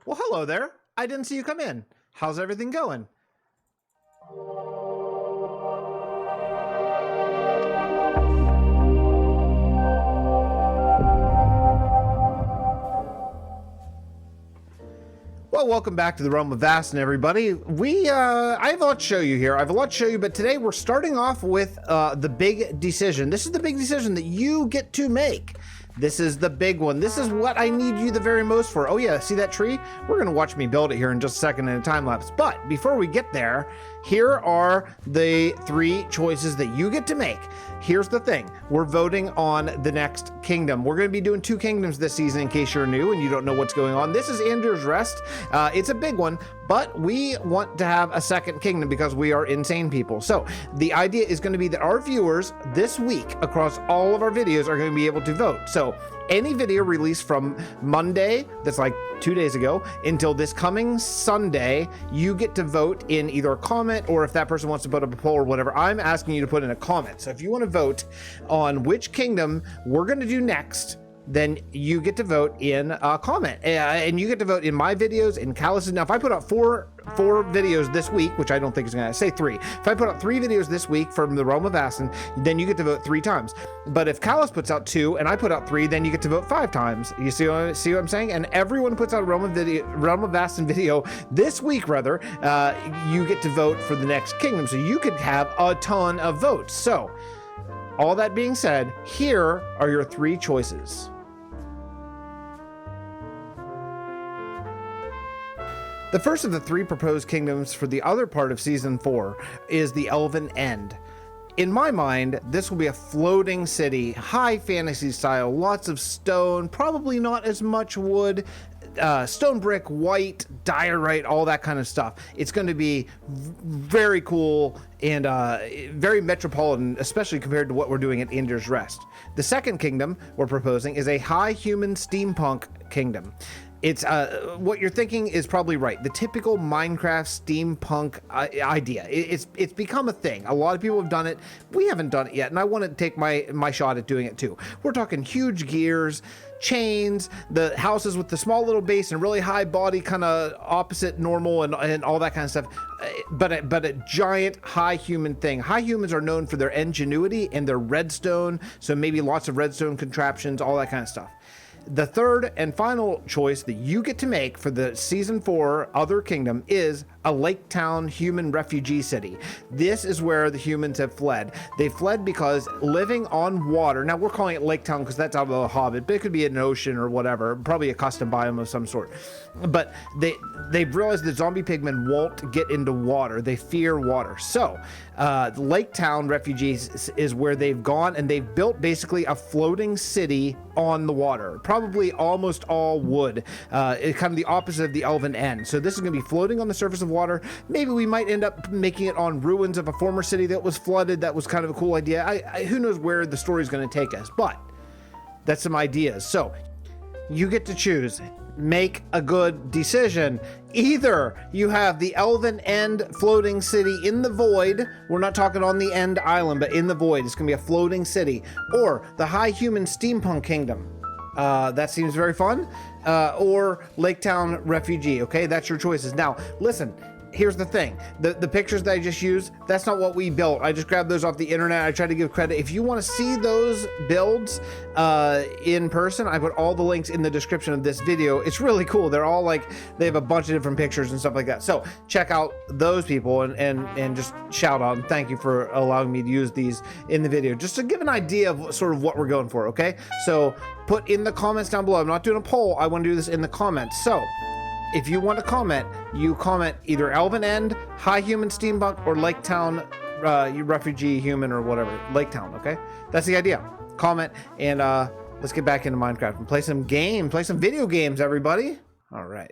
Well, hello there. I didn't see you come in. How's everything going? Well, welcome back to the Realm of Vasten, everybody. I have a lot to show you here. I have a lot to show you, but today we're starting off with the big decision. This is the big decision that you get to make. This is the big one. This is what I need you the very most for. Oh yeah, see that tree? We're gonna watch me build it here in just a second in a time lapse. But before we get there, here are the 3 choices that you get to make. Here's the thing. We're voting on the next kingdom. We're gonna be doing 2 kingdoms this season in case you're new and you don't know what's going on. This is Ender's Rest. It's a big one, but we want to have a second kingdom because we are insane people. So the idea is gonna be that our viewers this week across all of our videos are gonna be able to vote. So any video released from Monday, that's like 2 days ago, until this coming Sunday, you get to vote in either a comment or if that person wants to put up a poll or whatever, I'm asking you to put in a comment. So if you want to vote on which kingdom we're going to do next, then you get to vote in a comment, and you get to vote in my videos, in Callus's. Now, if I put out four videos this week, which I don't think is going to say 3. If I put out 3 videos this week from the Realm of Vasten, then you get to vote 3 times. But if Callus puts out 2 and I put out 3, then you get to vote 5 times. You see what I'm saying? And everyone puts out a Realm of Vasten video this week, rather, you get to vote for the next kingdom. So you could have a ton of votes. So all that being said, here are your 3 choices. The first of the 3 proposed kingdoms for the other part of Season 4 is the Elven End. In my mind, this will be a floating city, high fantasy style, lots of stone, probably not as much wood, stone brick, white, diorite, all that kind of stuff. It's going to be very cool and very metropolitan, especially compared to what we're doing at Ender's Rest. The second kingdom we're proposing is a high human steampunk kingdom. It's what you're thinking is probably right. The typical Minecraft steampunk idea. It's become a thing. A lot of people have done it. We haven't done it yet, and I want to take my shot at doing it too. We're talking huge gears, chains, the houses with the small little base and really high body, kind of opposite normal and all that kind of stuff. But a giant high human thing. High humans are known for their ingenuity and their redstone, so maybe lots of redstone contraptions, all that kind of stuff. The third and final choice that you get to make for the Season 4 Other Kingdom is a lake town human refugee city. This is where the humans have fled. They fled because living on water, now we're calling it lake town because that's out of the Hobbit, but it could be an ocean or whatever, probably a custom biome of some sort. But they've realized that zombie pigmen won't get into water. They fear water. So Lake Town Refugees is where they've gone, and they've built basically a floating city on the water, probably almost all wood, kind of the opposite of the Elven End. So this is going to be floating on the surface of water. Maybe we might end up making it on ruins of a former city that was flooded. That was kind of a cool idea. Who knows where the story is going to take us, but that's some ideas. So you get to choose. Make a good decision. Either you have the Elven End floating city in the void. We're not talking on the End Island, but in the void. It's going to be a floating city. Or the high human steampunk kingdom. That seems very fun. Or Lake Town Refugee. Okay, that's your choices. Now, listen. Here's the thing, the pictures that I just used, that's not what we built. I just grabbed those off the internet. I tried to give credit. If you want to see those builds in person, I put all the links in the description of this video. It's really cool. They're all like, they have a bunch of different pictures and stuff like that. So check out those people and just shout out and thank you for allowing me to use these in the video, just to give an idea of sort of what we're going for, okay? So put in the comments down below. I'm not doing a poll. I want to do this in the comments. So if you want to comment, you comment either Elven End, High Human Steampunk, or Lake Town Refugee Human or whatever. Lake Town, okay? That's the idea. Comment, and let's get back into Minecraft and play some video games, everybody. All right.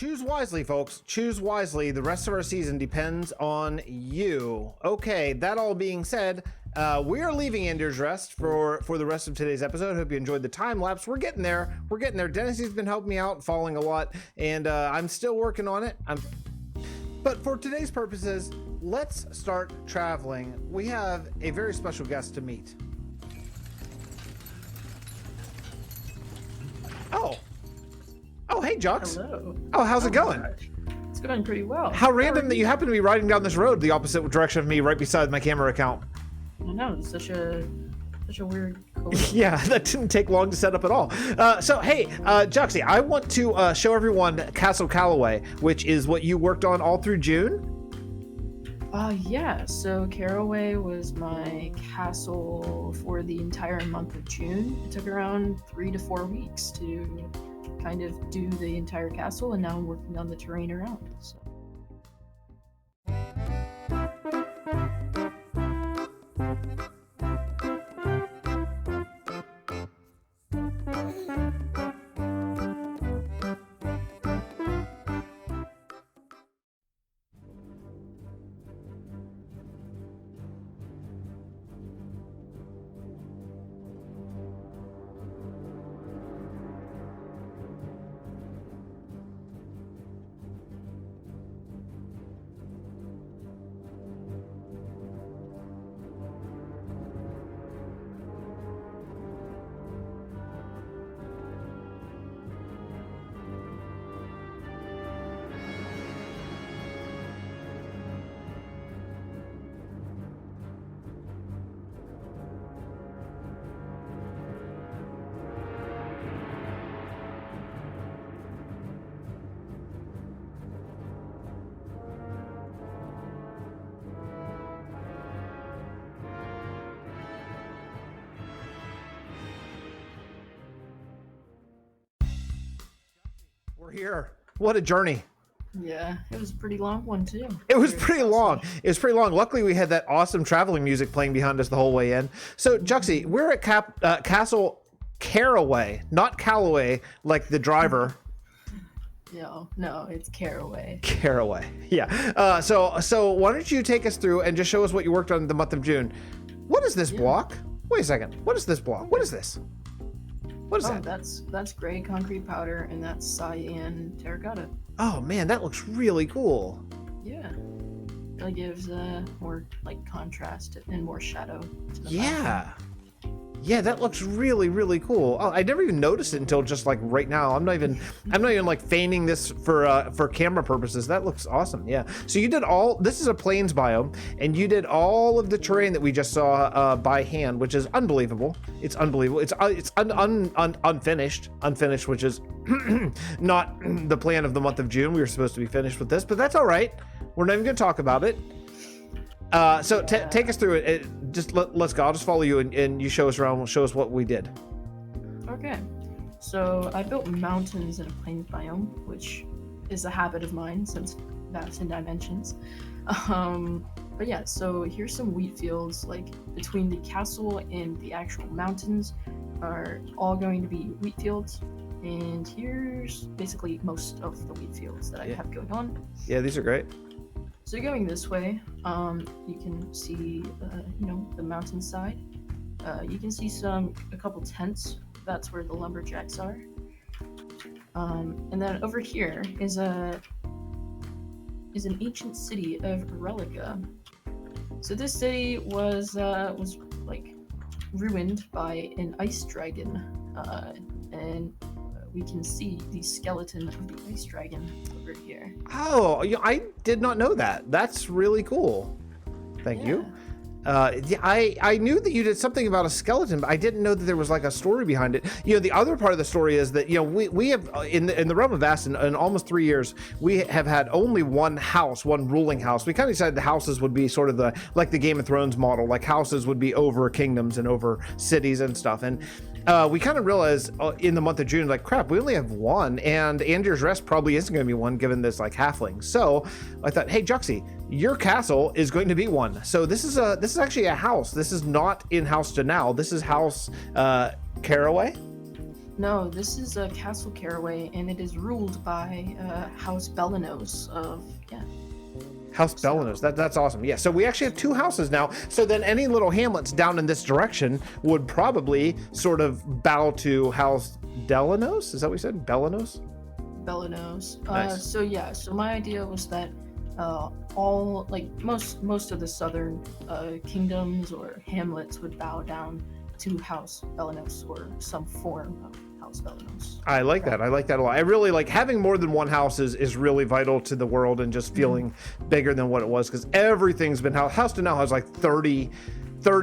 Choose wisely, folks. Choose wisely. The rest of our season depends on you. Okay, that all being said, we are leaving Ender's Rest for the rest of today's episode. Hope you enjoyed the time lapse. We're getting there. We're getting there. Dennis's been helping me out, following a lot, and I'm still working on it. But for today's purposes, let's start traveling. We have a very special guest to meet. Oh, hey, Jux. Hello. Oh, how's it going? Gosh. It's going pretty well. How random that you happen to be riding down this road the opposite direction of me, right beside my camera account. I know, it's such a weird coincidence. Yeah, that didn't take long to set up at all. So, hey, Juxie, I want to show everyone Castle Calloway, which is what you worked on all through June. Yeah, so Caraway was my castle for the entire month of June. It took around 3 to 4 weeks to kind of do the entire castle, and now I'm working on the terrain around it. So. We're here. What a journey. Yeah, it was a pretty long one too. It was pretty long. It was pretty long. Luckily, we had that awesome traveling music playing behind us the whole way in. So, Juxie, we're at Castle Caraway, not Callaway, like the driver. No, it's Caraway. Caraway, yeah. So why don't you take us through and just show us what you worked on in the month of June? What is this block? Wait a second. What is this block? What is this? What is that? That's gray concrete powder, and that's cyan terracotta. Oh man, that looks really cool. Yeah, it gives more like contrast and more shadow to the background. Yeah, that looks really, really cool. Oh, I never even noticed it until just like right now. I'm not even like feigning this for camera purposes. That looks awesome. Yeah. So you did this is a plains biome, and you did all of the terrain that we just saw by hand, which is unbelievable. It's unbelievable. It's unfinished, which is not the plan of the month of June. We were supposed to be finished with this, but that's all right. We're not even going to talk about it. So take us through it. Let's go. I'll just follow you, and you show us around. Show us what we did. Okay. So I built mountains in a plains biome, which is a habit of mine since Vasten Dimensions. But yeah, so here's some wheat fields. Like between the castle and the actual mountains are all going to be wheat fields. And here's basically most of the wheat fields that I have going on. Yeah, these are great. So going this way, you can see, the mountainside. You can see a couple tents. That's where the lumberjacks are. And then over here is an ancient city of Relica. So this city was like ruined by an ice dragon, and we can see the skeleton of the ice dragon over here. Oh, I did not know that. That's really cool. Thank you. I knew that you did something about a skeleton, but I didn't know that there was like a story behind it. The other part of the story is that we have in the Realm of Vasten in almost 3 years we have had only one ruling house. We kind of decided the houses would be sort of the Game of Thrones model, like houses would be over kingdoms and over cities and stuff. And we kind of realized in the month of June, like, crap, we only have one, and Ender's Rest probably isn't going to be one given this like halfling. So I thought, hey, Juxie, your castle is going to be one. So this is actually a house. This is not in House Danal. This is House Caraway. No, this is Castle Caraway, and it is ruled by House Belenos of, yeah. House Belenos. That's awesome. Yeah, so we actually have 2 houses now. So then any little hamlets down in this direction would probably sort of bow to House Delenos. Is that what we said? Belenos? Belenos. Nice. So my idea was that all, like, most of the southern kingdoms or hamlets would bow down to House Belenos or some form of House Belenos. I like that. I like that a lot. I really like having more than one house is really vital to the world and just feeling bigger than what it was, because everything's been House to now has like 30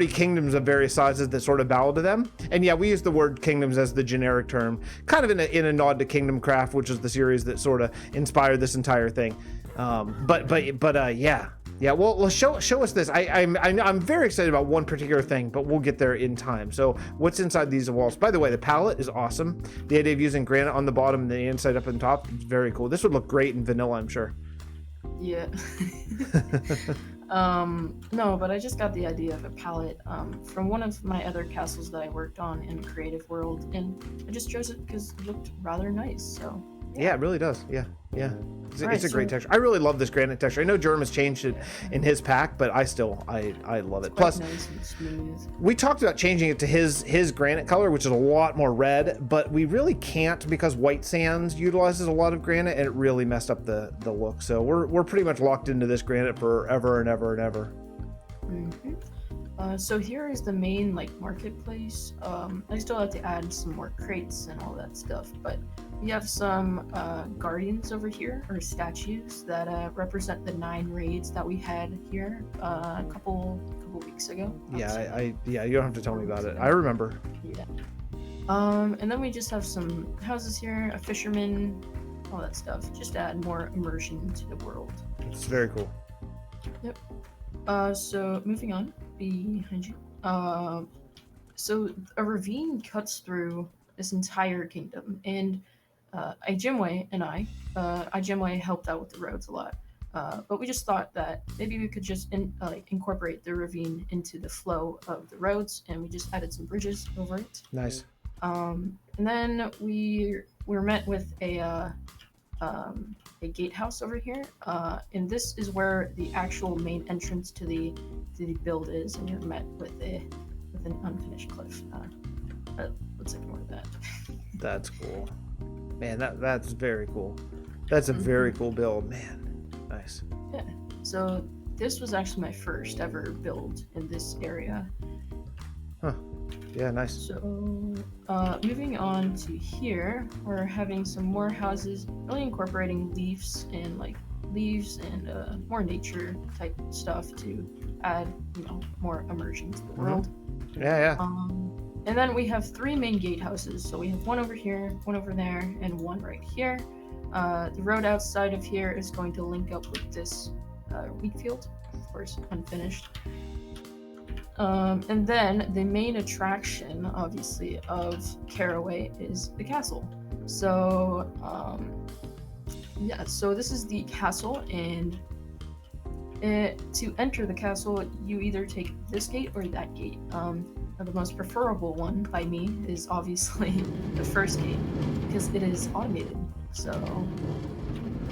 kingdoms of various sizes that sort of bow to them. And yeah, we use the word kingdoms as the generic term, kind of in a nod to Kingdom Craft, which is the series that sort of inspired this entire thing. Yeah. Well, show us this. I'm very excited about one particular thing, but we'll get there in time. So what's inside these walls? By the way, the palette is awesome. The idea of using granite on the bottom and the inside up and top is very cool. This would look great in vanilla, I'm sure. Yeah. No, but I just got the idea of a palette from one of my other castles that I worked on in the creative world, and I just chose it because it looked rather nice. So yeah, it really does. Yeah. It's a great texture. I really love this granite texture. I know Jerem has changed it in his pack, but I love it. Plus, nice and smooth. We talked about changing it to his granite color, which is a lot more red, but we really can't because White Sands utilizes a lot of granite, and it really messed up the look. So we're pretty much locked into this granite forever and ever and ever. Mm-hmm. So here is the main marketplace. I still have to add some more crates and all that stuff, but we have some guardians over here, or statues that represent the 9 raids that we had here a couple weeks ago. Yeah, you don't have to tell me about it. I remember. Yeah. And then we just have some houses here, a fisherman, all that stuff. Just to add more immersion to the world. It's very cool. Yep. So moving on behind you. So a ravine cuts through this entire kingdom, and Ijimwe and Ijimwe helped out with the roads a lot. But we just thought that maybe we could just incorporate the ravine into the flow of the roads, and we just added some bridges over it. Nice. And then we were met with a gatehouse over here, and this is where the actual main entrance to the build is, and you're met with an unfinished cliff. Let's ignore that. That's cool, man. That's very cool. That's a very cool build, man. Nice. Yeah. So this was actually my first ever build in this area. Huh. Yeah, nice. So, moving on to here, we're having some more houses, really incorporating leaves and more nature type stuff to add, more immersion to the world. Yeah. And then we have 3 main gatehouses. So we have one over here, one over there, and one right here. The road outside of here is going to link up with this wheat field, of course, unfinished. And then the main attraction, obviously, of Caraway is the castle. So, so this is the castle, and to enter the castle, you either take this gate or that gate. The most preferable one by me is obviously the first gate, because it is automated. So,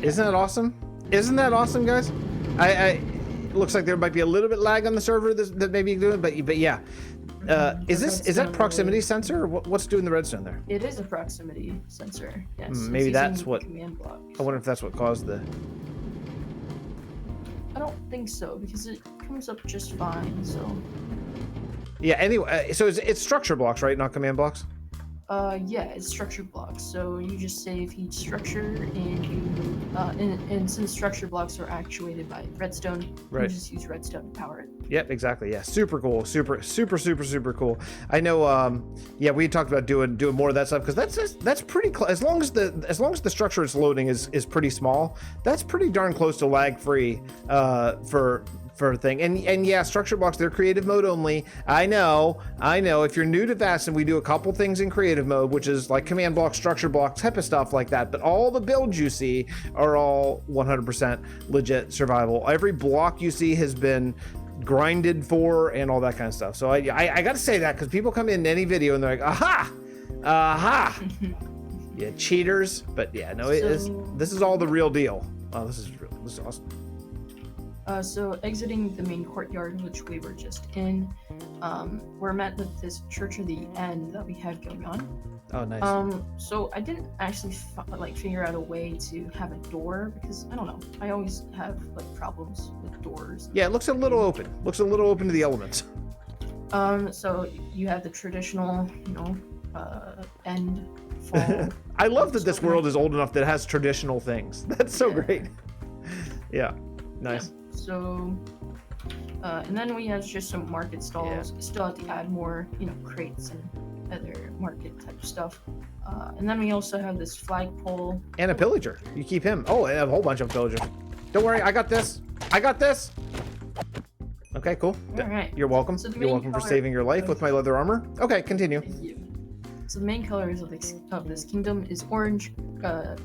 isn't that awesome? Isn't that awesome, guys? It looks like there might be a little bit lag on the server that maybe you can do it, but yeah. Is that proximity sensor, or what's doing the redstone there? It is a proximity sensor. Yes. Maybe that's what. Command block. I wonder if that's what caused the. I don't think so, because it comes up just fine. So. Yeah. Anyway, so it's structure blocks, right? Not command blocks. Yeah, it's structure blocks. So you just save each structure, and you and since structure blocks are actuated by redstone, you just use redstone to power it. Yep, exactly. Yeah, super cool, super cool. I know. We talked about doing more of that stuff, because that's pretty close. As long as the structure it's loading is pretty small, that's pretty darn close to lag free for a thing. And yeah, structure blocks, they're creative mode only. I know. If you're new to Vasten, we do a couple things in creative mode, which is like command block, structure block type of stuff like that. But all the builds you see are all 100% legit survival. Every block you see has been grinded for and all that kind of stuff. So I got to say that, because people come in any video and they're like, aha! Aha! Yeah, cheaters. But yeah, no, this is all the real deal. Oh, this is awesome. So exiting the main courtyard, which we were just in, we're met with this Church of the End that we have going on. Oh, nice. So I didn't actually figure out a way to have a door because I don't know. I always have like problems with doors. Yeah, it looks a little open. Looks a little open to the elements. So you have the traditional, end. Fall. I love that this world is old enough that it has traditional things. That's so great. Yeah, nice. Yeah. So, and then we have just some market stalls. Yeah. Still have to add more, crates and other market type stuff. And then we also have this flagpole. And a pillager. You keep him. Oh, and a whole bunch of pillagers. Don't worry, I got this. I got this. Okay, cool. All right. You're welcome. So You're welcome for saving your life with my leather armor. Okay, continue. Thank you. So the main colors of this kingdom is orange,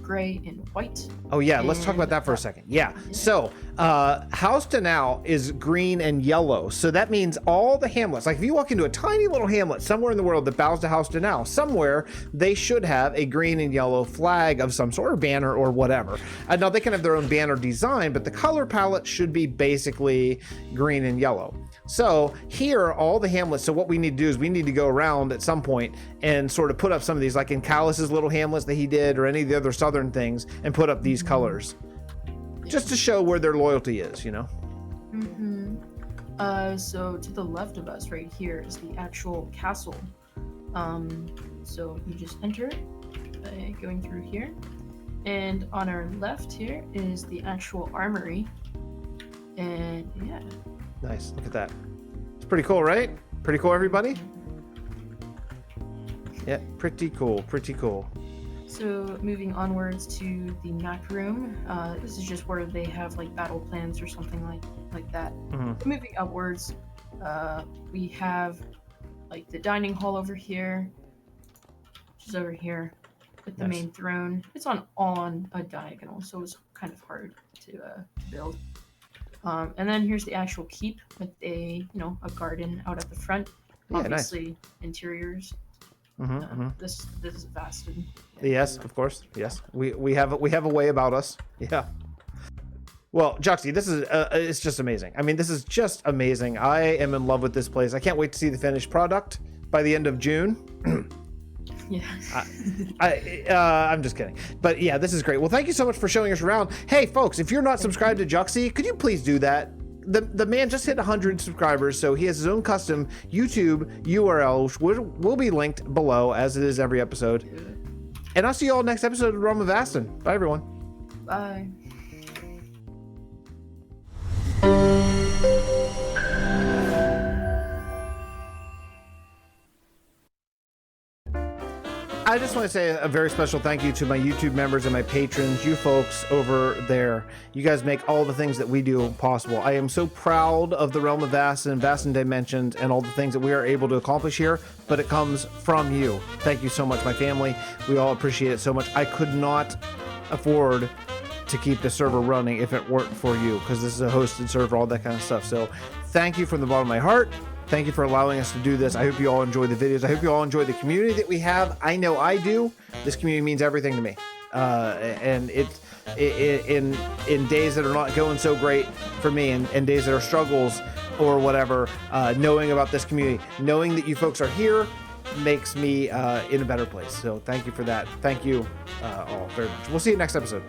gray, and white. Oh yeah, let's talk about that for a second. Yeah. So House Danao is green and yellow. So that means all the hamlets, like if you walk into a tiny little hamlet somewhere in the world that bows to House Danao, somewhere they should have a green and yellow flag of some sort, or banner or whatever. Now they can have their own banner design, but the color palette should be basically green and yellow. So here, all the hamlets, so what we need to do is we need to go around at some point and sort of put up some of these, like in Callus's little hamlets that he did, or any of the other southern things, and put up these colors. Just to show where their loyalty is, Mm-hmm. So to the left of us right here is the actual castle. So you just enter by going through here. And on our left here is the actual armory. And yeah. Nice, look at that. It's pretty cool, right? Pretty cool, everybody? Yeah, pretty cool, pretty cool. So moving onwards to the map room, this is just where they have like battle plans or something like that. Mm-hmm. Moving upwards, we have like the dining hall over here, which is over here with the main throne. It's on a diagonal, so it's kind of hard to build. And then here's the actual keep with a garden out at the front. Yeah, Obviously, nice. Interiors. This is Vasten. Yes, of course. Yes, we have a way about us. Yeah. Well, Juxie, this is it's just amazing. I mean, this is just amazing. I am in love with this place. I can't wait to see the finished product by the end of June. Yeah. I'm just kidding. But yeah, this is great. Well, thank you so much for showing us around. Hey, folks, if you're not subscribed to Juxie, could you please do that? The man just hit 100 subscribers, so he has his own custom YouTube URL, which will be linked below, as it is every episode. And I'll see you all next episode of Realm of Vasten. Bye, everyone. Bye. I just want to say a very special thank you to my YouTube members and my patrons, you folks over there. You guys make all the things that we do possible. I am so proud of the Realm of Vasten, Vasten Dimensions, and all the things that we are able to accomplish here, but it comes from you. Thank you so much, my family. We all appreciate it so much. I could not afford to keep the server running if it weren't for you, because this is a hosted server, all that kind of stuff. So thank you from the bottom of my heart. Thank you for allowing us to do this. I hope you all enjoy the videos. I hope you all enjoy the community that we have. I know I do. This community means everything to me. And in days that are not going so great for me, and days that are struggles or whatever, knowing about this community, knowing that you folks are here makes me in a better place. So thank you for that. Thank you all very much. We'll see you next episode.